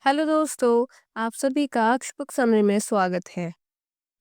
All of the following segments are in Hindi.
हेलो दोस्तों, आप सभी का अक्षपुक समरी में स्वागत है।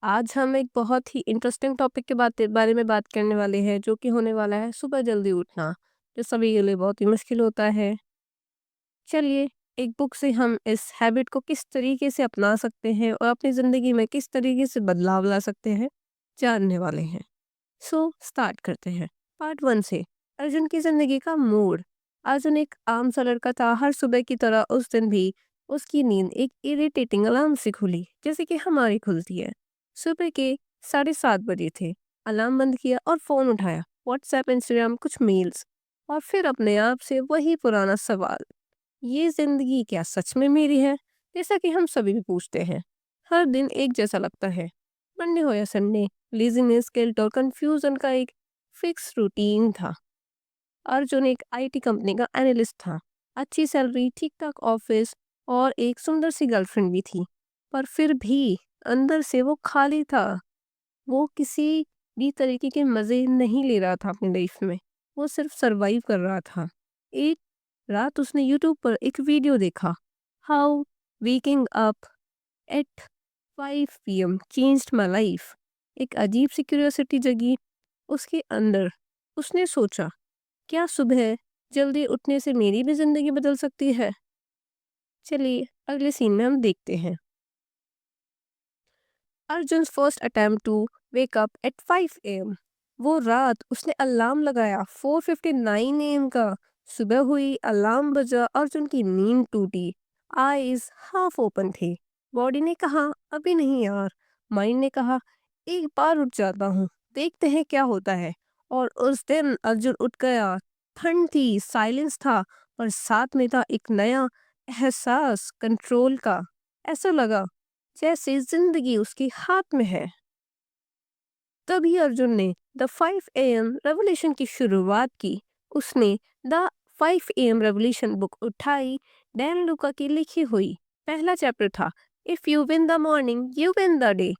आज हम एक बहुत ही इंटरेस्टिंग टॉपिक के बारे में बात करने वाले हैं जो कि होने वाला है सुबह जल्दी उठना, जो सभी के लिए बहुत ही मुश्किल होता है। चलिए, एक बुक से हम इस हैबिट को किस तरीके से अपना सकते हैं और अपनी ज़िंदगी में किस तरीके से बदलाव ला सकते हैं, जानने वाले हैं। सो स्टार्ट करते हैं। पार्ट 1 से अर्जुन की जिंदगी का मूड। अर्जुन एक आम सा लड़का था। हर सुबह की तरह उस दिन भी उसकी नींद एक इरिटेटिंग अलार्म से खुली, जैसे कि हमारी खुलती है। सुबह के 7:30 बजे थे। अलार्म बंद किया और फोन उठाया। व्हाट्सएप, इंस्टाग्राम, कुछ मेल्स और फिर अपने आप से वही पुराना सवाल, ये जिंदगी क्या सच में मेरी है? जैसा कि हम सभी भी पूछते हैं। हर दिन एक जैसा लगता है। मंडे हो या संडे, लेजीनेस, गिल्ट और कंफ्यूजन का एक फिक्स रूटीन था। अर्जुन एक आईटी कंपनी का एनालिस्ट था। अच्छी सैलरी, ठीक ठाक ऑफिस और एक सुंदर सी गर्लफ्रेंड भी थी। पर फिर भी अंदर से वो खाली था। वो किसी भी तरीके के मजे नहीं ले रहा था अपनी लाइफ में। वो सिर्फ सरवाइव कर रहा था। एक रात उसने यूट्यूब पर एक वीडियो देखा, how waking up at 5 p.m. Changed my life. एक अजीब सी क्यूरियोसिटी जगी उसके अंदर। उसने सोचा, क्या सुबह जल्दी उठने से मेरी भी जिंदगी बदल सकती है? चलिए अगले सीन में हम देखते हैं। Arjun first attempt to wake up at 5 a.m. वो रात उसने अलार्म लगाया 4:59 a.m. का। सुबह हुई, अलार्म बजा, अर्जुन की नींद टूटी। आईज हाफ ओपन थे। बॉडी ने कहा अभी नहीं यार। माइंड ने कहा एक बार उठ जाता हूँ, देखते हैं क्या होता है। और उस दिन अर्जुन उठ गया। ठंड थी, साइलेंस था, पर साथ में था एक नया एहसास, कंट्रोल का। ऐसा लगा जैसे जिंदगी उसके हाथ में है। तभी अर्जुन ने द 5 a.m. रेवोल्यूशन की शुरुआत की। उसने द 5 a.m. रेवोल्यूशन बुक उठाई। डैन लुका की लिखी हुई। पहला चैप्टर था, if you win the morning you win the day.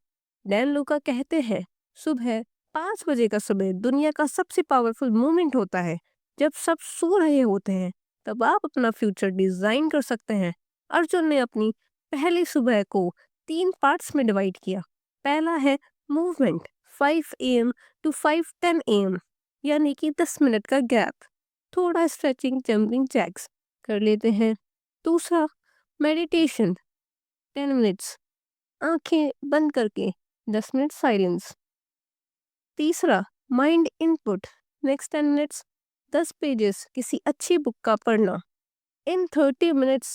Dan Luca कहते हैं, सुबह 5 बजे का समय दुनिया का सबसे पावरफुल मोमेंट होता है। जब सब सो रहे होते हैं, तब आप अपना फ्यूचर डिजाइन कर सकते हैं। अर्जुन ने अपनी पहली सुबह को 3 पार्ट्स में डिवाइड किया। पहला है मूवमेंट, 5 a.m. To 5:10 a.m. यानी कि 10 मिनट का गैप। थोड़ा स्ट्रेचिंग, जंपिंग जैक्स कर लेते हैं। दूसरा मेडिटेशन, 10 मिनट्स आंखें बंद करके 10 मिनट साइलेंस। तीसरा mind input, next 10 minutes 10 pages किसी अच्छी बुक का पढ़ना। इन 30 मिनट्स,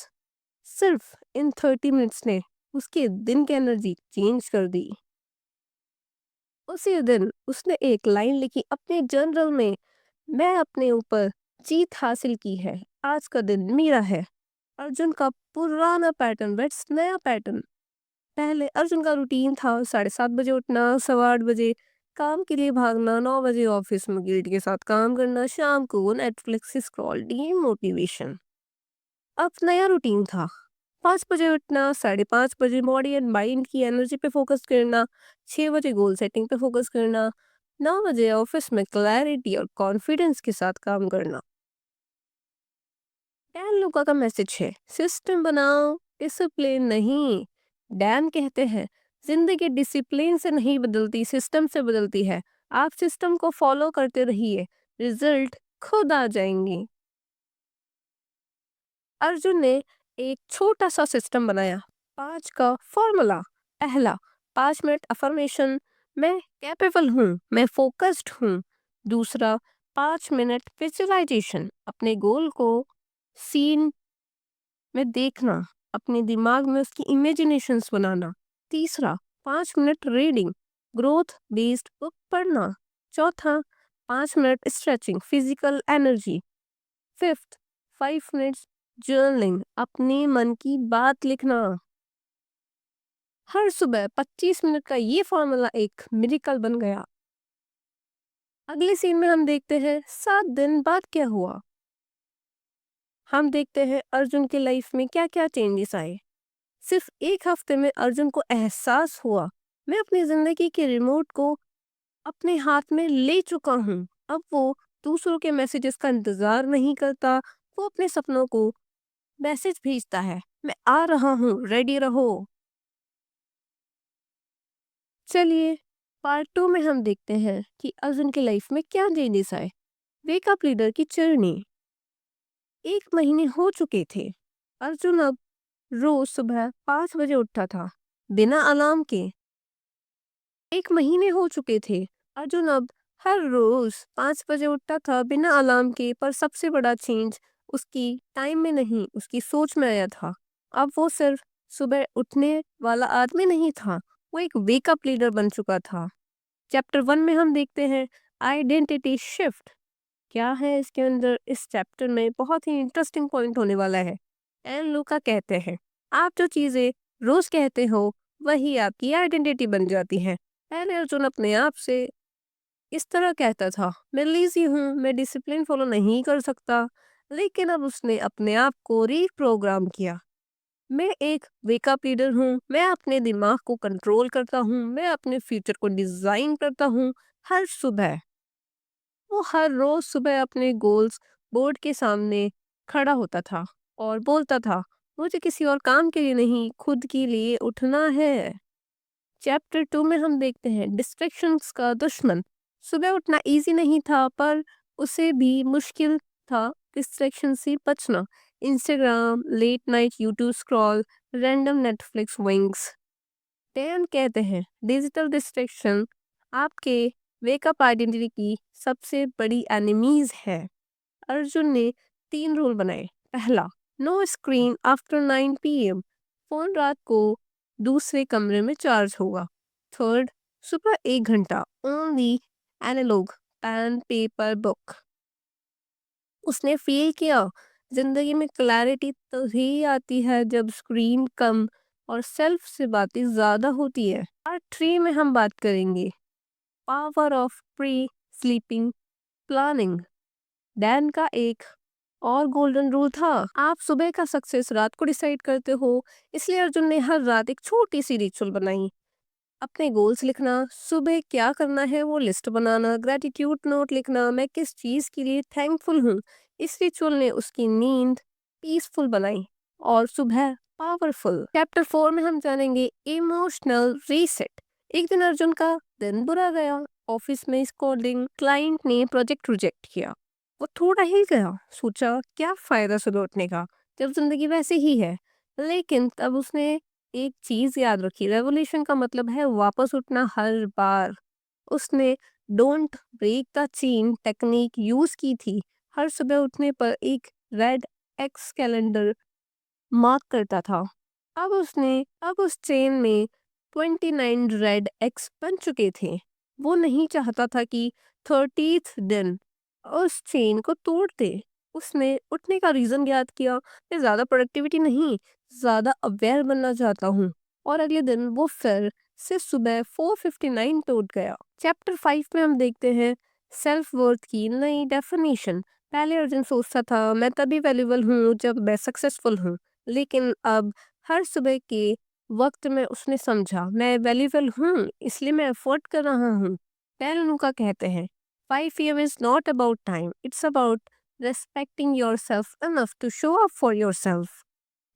सिर्फ इन 30 मिनट्स ने उसके दिन की एनर्जी चेंज कर दी। उसी दिन उसने एक लाइन लिखी अपने जर्नल में, मैं अपने ऊपर जीत हासिल की है, आज का दिन मेरा है। अर्जुन का पुराना पैटर्न वेट्स नया पैटर्न। पहले अर्जुन का रूटीन था 7:30 बजे उठना, 8:15 बजे काम के लिए भागना, 9 बजे ऑफिस में गिल्ड के साथ काम करना, शाम को नेटफ्लिक्स स्क्रॉल, डीमोटिवेशन। अब नया रूटीन था, 5 बजे उठना, 5:30 बजे बॉडी एंड माइंड की एनर्जी पे फोकस करना, 6 बजे गोल सेटिंग पे फोकस करना, 9 बजे ऑफिस में क्लैरिटी और कॉन्फिडेंस के साथ काम करना। डैन लुका का मैसेज है, सिस्टम बनाओ, डिसिप्लिन नहीं। डैन कहते हैं, जिंदगी डिसिप्लिन से नहीं बदलती, सिस्टम से बदलती है। आप सिस्टम को फॉलो करते रहिए, रिजल्ट खुद आ जाएंगे। अर्जुन ने एक छोटा सा सिस्टम बनाया, 5 का फॉर्मूला। पहला, 5 मिनट अफर्मेशन, मैं कैपेबल हूँ, मैं फोकस्ड हूँ। दूसरा, 5 मिनट विजुअलाइजेशन, अपने गोल को सीन में देखना, अपने दिमाग में उसकी इमेजिनेशंस बनाना। तीसरा, 5 minute reading, growth based book पढ़ना। चौथा, 5 minute stretching, physical energy. Fifth, 5 minutes journaling, अपने मन की बात लिखना। हर सुबह 25 मिनट का ये फॉर्मूला एक मिरेकल बन गया। अगले सीन में हम देखते हैं 7 दिन बाद क्या हुआ। हम देखते हैं अर्जुन की लाइफ में क्या क्या चेंजेस आए। सिर्फ एक हफ्ते में अर्जुन को एहसास हुआ, मैं अपनी जिंदगी के रिमोट को अपने हाथ में ले चुका हूँ। अब वो दूसरों के मैसेजेस का इंतजार नहीं करता, वो अपने सपनों को मैसेज भेजता है, मैं आ रहा हूँ, रेडी रहो। चलिए, पार्ट 2 में हम देखते हैं कि अर्जुन की लाइफ में क्या चेंजेस आए। वेक अप लीडर की जर्नी। 1 महीने हो चुके थे। अर्जुन अब रोज सुबह 5 बजे उठता था, बिना अलार्म के। 1 महीने हो चुके थे। अर्जुन अब हर रोज 5 बजे उठता था बिना अलार्म के, पर सबसे बड़ा चेंज उसकी टाइम में नहीं, उसकी सोच में आया था। अब वो सिर्फ सुबह उठने वाला आदमी नहीं था, वो एक वेकअप लीडर बन चुका था। चैप्टर 1 में हम देखते हैं आइडेंटिटी शिफ्ट। क्या है इसके अंदर, इस चैप्टर में बहुत ही इंटरेस्टिंग पॉइंट होने वाला है। एन लूका कहते हैं, आप जो चीजें रोज कहते हो वही आपकी आइडेंटिटी बन जाती है। पहले अर्जुन अपने आप से इस तरह कहता था, मैं लेजी हूँ, मैं डिसिप्लिन फॉलो नहीं कर सकता। लेकिन अब उसने अपने आप को रीप्रोग्राम किया। मैं एक वेकअप लीडर हूँ, मैं अपने दिमाग को कंट्रोल करता हूँ, मैं अपने फ्यूचर को डिजाइन करता हूँ। हर सुबह, वो हर रोज सुबह अपने गोल्स बोर्ड के सामने खड़ा होता था और बोलता था, मुझे किसी और काम के लिए नहीं, खुद के लिए उठना है। चैप्टर 2 में हम देखते हैं डिस्ट्रैक्शंस का दुश्मन। सुबह उठना इजी नहीं था, पर उसे भी मुश्किल था डिस्ट्रैक्शन से बचना। Instagram, late night YouTube scroll, random Netflix विंग्स। टैन कहते हैं डिजिटल डिस्ट्रैक्शन आपके वेकअप आइडेंटिटी की सबसे बड़ी एनिमीज है। अर्जुन ने 3 रूल बनाए। पहला, no screen after 9 PM। Phone रात को दूसरे कमरे में चार्ज होगा। थर्ड, सुबह 1 घंटा only analog, pen paper book. उसने फील किया जिंदगी में क्लैरिटी तभी आती है जब स्क्रीन कम और सेल्फ से बातें ज्यादा होती है। पार्ट 3 में हम बात करेंगे power of pre sleeping planning. Dan का एक और गोल्डन रूल था, आप सुबह का सक्सेस रात को डिसाइड करते हो। इसलिए अर्जुन ने हर रात एक छोटी सी रिचुअल बनाई। अपने गोल्स लिखना, सुबह क्या करना है वो लिस्ट बनाना, ग्रेटिट्यूड नोट लिखना, मैं किस चीज के लिए थैंकफुल हूँ। इस रिचुअल ने उसकी नींद पीसफुल बनाई और सुबह पावरफुल। चैप्टर 4 में हम जानेंगे इमोशनल रीसेट। एक दिन अर्जुन का दिन बुरा गया। ऑफिस में स्कोल्डिंग, क्लाइंट ने प्रोजेक्ट रिजेक्ट किया। वो थोड़ा हिल गया, सोचा क्या फायदा सुबह उठने का जब जिंदगी वैसे ही है। लेकिन तब उसने एक चीज याद रखी, रेवोल्यूशन का मतलब है वापस उठना हर बार। उसने don't break the chain technique use की थी। हर सुबह उठने पर एक रेड एक्स कैलेंडर मार्क करता था। अब उस चेन में 29 रेड एक्स बन चुके थे। वो नहीं चाहता था कि 30th दिन उस चेन को तोड़ दे। उसने उठने का रीजन याद किया, मैं ज्यादा प्रोडक्टिविटी नहीं, ज्यादा अवेयर बनना चाहता हूँ। और अगले दिन वो फिर से सुबह 4:59 पे उठ गया। चैप्टर 5 में हम देखते हैं सेल्फ वर्थ की नई डेफिनेशन। पहले अर्जुन सोचता था, मैं तभी वैल्यूबल हूँ जब मैं सक्सेसफुल हूँ। लेकिन अब हर सुबह के वक्त में उसने समझा, मैं वैल्यूबल हूँ इसलिए मैं एफर्ट कर रहा हूँ। पैरेलू का कहते हैं 5 PM is not about time, it's about respecting yourself enough to show up for yourself।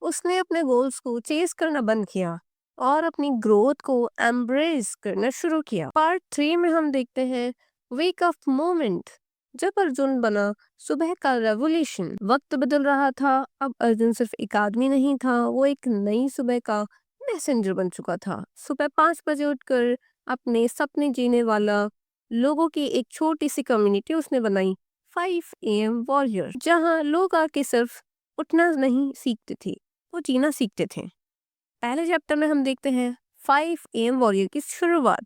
उसने अपने गोल्स को चेस करना बंद किया और अपनी ग्रोथ को एम्ब्रेस करना शुरू किया। पार्ट 3 में हम देखते हैं वेक अप मोमेंट। जब अर्जुन बना सुबह का रेवोल्यूशन, वक्त बदल रहा था। अब अर्जुन सिर्फ एक आदमी नहीं था, वो एक नई सुबह का मैसेंजर बन चुका था। सुबह 5 बजे उठकर अपने सपने जीने वाला लोगों की एक छोटी सी कम्युनिटी उसने बनाई, 5 AM वॉरियर, जहां लोग आके सिर्फ उठना नहीं सीखते थे, वो जीना सीखते थे। पहले चैप्टर में हम देखते हैं 5 AM वॉरियर की शुरुआत।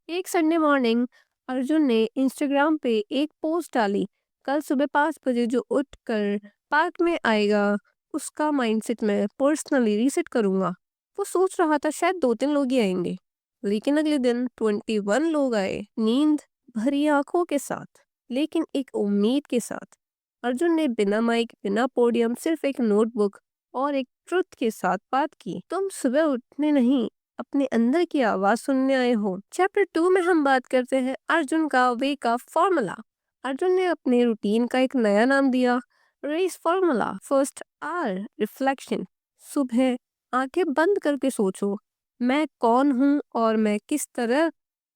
एक संडे मॉर्निंग अर्जुन ने इंस्टाग्राम पे एक पोस्ट डाली, कल सुबह 5 बजे जो उठ कर पार्क में आएगा उसका माइंडसेट मैं पर्सनली रीसेट करूंगा। वो सोच रहा था शायद 2-3 लोग ही आएंगे, लेकिन अगले दिन 21 लोग आए, नींद भरी आंखों के साथ, लेकिन एक उम्मीद के साथ। अर्जुन ने बिना माइक, बिना पोडियम, सिर्फ एक नोटबुक और एक ट्रुथ के साथ बात की, तुम सुबह उठने नहीं, अपने अंदर की आवाज सुनने आए हो। चैप्टर 2 में हम बात करते हैं अर्जुन का वे का फॉर्मूला। अर्जुन ने अपने रूटीन का एक नया नाम दिया, race formula. First R reflection. सुबह आंखें बंद करके सोचो, मैं कौन हूँ और मैं किस तरह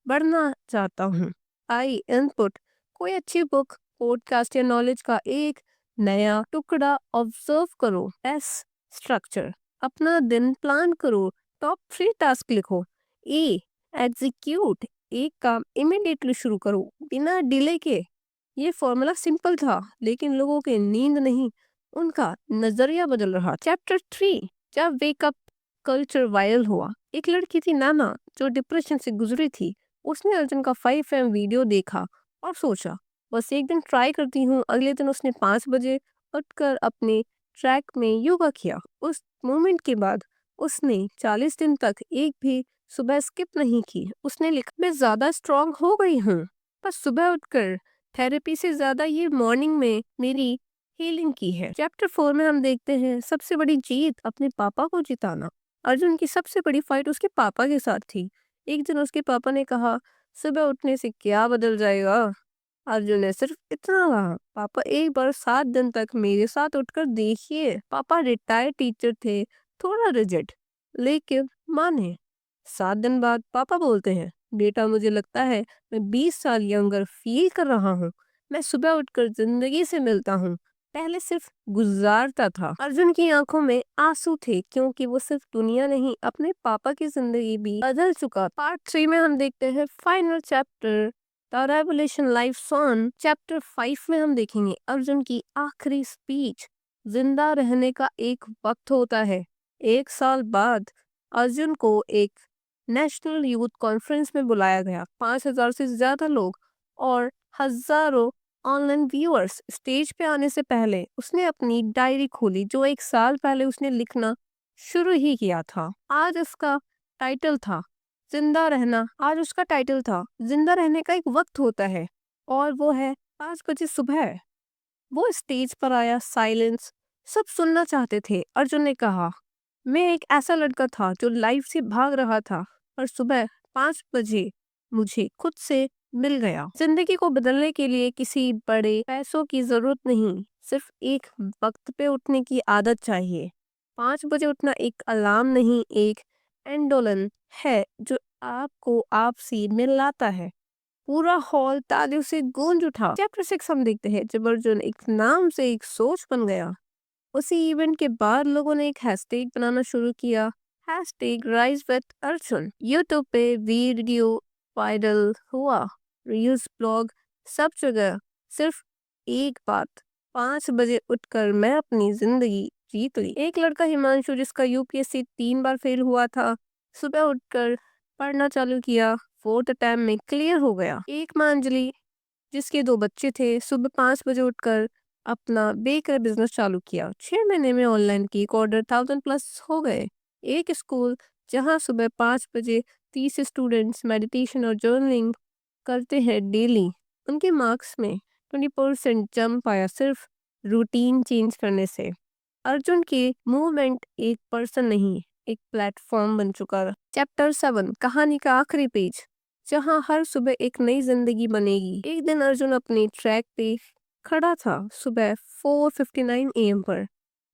बढ़ना चाहता हूँ। आई इनपुट। कोई अच्छी बुक, पॉडकास्ट या नॉलेज का एक नया टुकड़ा ऑब्जर्व करो। S structure. अपना दिन प्लान करो। टॉप 3 टास्क लिखो। ए एग्जीक्यूट। एक काम इमिडिएटली शुरू करो बिना डिले के। ये फॉर्मूला सिंपल था, लेकिन लोगों की नींद नहीं, उनका नजरिया बदल रहा। चैप्टर 3। जब वेकअप कल्चर वायरल हुआ। एक लड़की थी नाना, जो डिप्रेशन से गुजरी थी। उसने अर्जुन का 5 AM वीडियो देखा और सोचा, बस एक दिन ट्राई करती हूँ। अगले दिन उसने 5 बजे उठकर अपने ट्रैक में योगा किया। उस मोमेंट के बाद उसने 40 दिन तक एक भी सुबह स्किप नहीं की। उसने लिखा, मैं ज्यादा स्ट्रांग हो गई हूँ। बस सुबह उठकर थेरेपी से ज्यादा ये मॉर्निंग में मेरी हीलिंग की है। चैप्टर 4 में हम देखते हैं सबसे बड़ी जीत, अपने पापा को जिताना। अर्जुन की सबसे बड़ी फाइट उसके पापा के साथ थी। एक दिन उसके पापा ने कहा, सुबह उठने से क्या बदल जाएगा। अर्जुन ने सिर्फ इतना कहा, पापा एक बार 7 दिन तक मेरे साथ उठकर देखिए। पापा रिटायर्ड टीचर थे, थोड़ा रिजिड, लेकिन माने। 7 दिन बाद पापा बोलते हैं, बेटा मुझे लगता है मैं 20 साल यंगर फील कर रहा हूँ। मैं सुबह उठकर जिंदगी से मिलता हूँ, पहले सिर्फ गुजारता था। अर्जुन की आंखों में आंसू थे, क्योंकि वो सिर्फ दुनिया नहीं, अपने पापा की जिंदगी भी बदल चुका। पार्ट 3 में हम देखते हैं final chapter, the revolution life on. Chapter 5 में हम देखेंगे अर्जुन की आखिरी स्पीच। जिंदा रहने का एक वक्त होता है। 1 साल बाद अर्जुन को एक नेशनल यूथ कॉन्फ्रेंस में बुलाया गया। 5,000 से ज्यादा लोग और हजारों ऑनलाइन व्यूअर्स। स्टेज पे आने से पहले उसने अपनी डायरी खोली, जो 1 साल पहले उसने लिखना शुरू ही किया था। आज उसका टाइटल था जिंदा रहना। आज उसका टाइटल था जिंदा रहने का एक वक्त होता है, और वो है 5 बजे सुबह। वो स्टेज पर आया, साइलेंस। सब सुनना चाहते थे। अर्जुन ने कहा, मैं एक ऐसा लड़का था जो लाइफ से भाग रहा था, और सुबह 5 बजे मुझे खुद से मिल गया। जिंदगी को बदलने के लिए किसी बड़े पैसों की जरूरत नहीं, सिर्फ एक वक्त पे उठने की आदत चाहिए। 5 बजे उठना एक अलार्म नहीं, एक एंडोलन है जो आपको आपसे मिलाता है। पूरा हॉल तालियों से गूंज उठा। चैप्टर 6 हम देखते हैं जब अर्जुन एक नाम से एक सोच बन गया। उसी इवेंट के बाद लोगों ने एक हैशटैग बनाना शुरू किया, hashtag rise with Arjun. YouTube पे वीडियो वायरल हुआ, रील्स, ब्लॉग, सब जगह सिर्फ एक बात, 5 बजे उठकर मैं अपनी जिंदगी जीत ली। एक लड़का हिमांशु, जिसका यूपीएससी 3 बार फेल हुआ था, सुबह उठकर पढ़ना चालू किया, 4th अटेम्प्ट में क्लियर हो गया। एक माँ अंजलि, जिसके 2 बच्चे थे, सुबह 5 बजे उठकर अपना बेकर बिजनेस चालू किया। 6 महीने में ऑनलाइन केक ऑर्डर 1000+ हो गए। एक स्कूल जहां सुबह 5 बजे 30 स्टूडेंट्स मेडिटेशन और जर्नलिंग करते हैं डेली, उनके मार्क्स में 20% जंप आया, सिर्फ रूटीन चेंज करने से। अर्जुन की मूवमेंट एक पर्सन नहीं, एक प्लेटफॉर्म बन चुका। चैप्टर 7, कहानी का आखिरी पेज, जहां हर सुबह एक नई जिंदगी बनेगी। एक दिन अर्जुन अपने ट्रैक पे खड़ा था, सुबह 4:59 AM पर।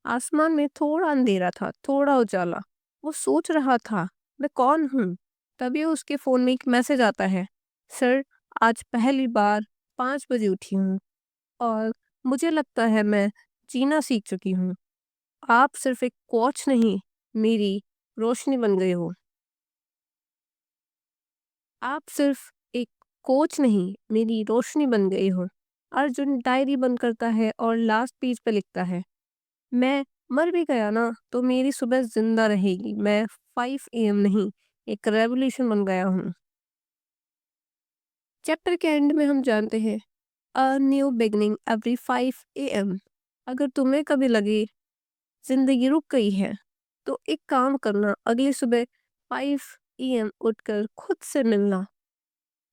आसमान में थोड़ा अंधेरा था, थोड़ा उजाला। वो सोच रहा था, मैं कौन हूँ। तभी उसके फोन में एक मैसेज आता है, सर, आज पहली बार 5 बजे उठी हूँ, और मुझे लगता है मैं जीना सीख चुकी हूँ। आप सिर्फ एक कोच नहीं, मेरी रोशनी बन गए हो। आप सिर्फ एक कोच नहीं, मेरी रोशनी बन गए हो। अर्जुन डायरी बंद करता है और लास्ट पेज पे लिखता है, मैं मर भी गया ना तो मेरी सुबह जिंदा रहेगी। मैं 5 AM नहीं, एक रेवोल्यूशन बन गया हूँ। चैप्टर के एंड में हम जानते हैं, a new beginning every 5 AM। अगर तुम्हें कभी लगे जिंदगी रुक गई है, तो एक काम करना, अगली सुबह 5 AM उठकर खुद से मिलना।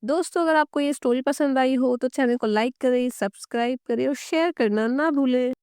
दोस्तों, अगर आपको ये स्टोरी पसंद आई हो तो चैनल को लाइक करें, सब्सक्राइब करें और शेयर करना ना भूलें।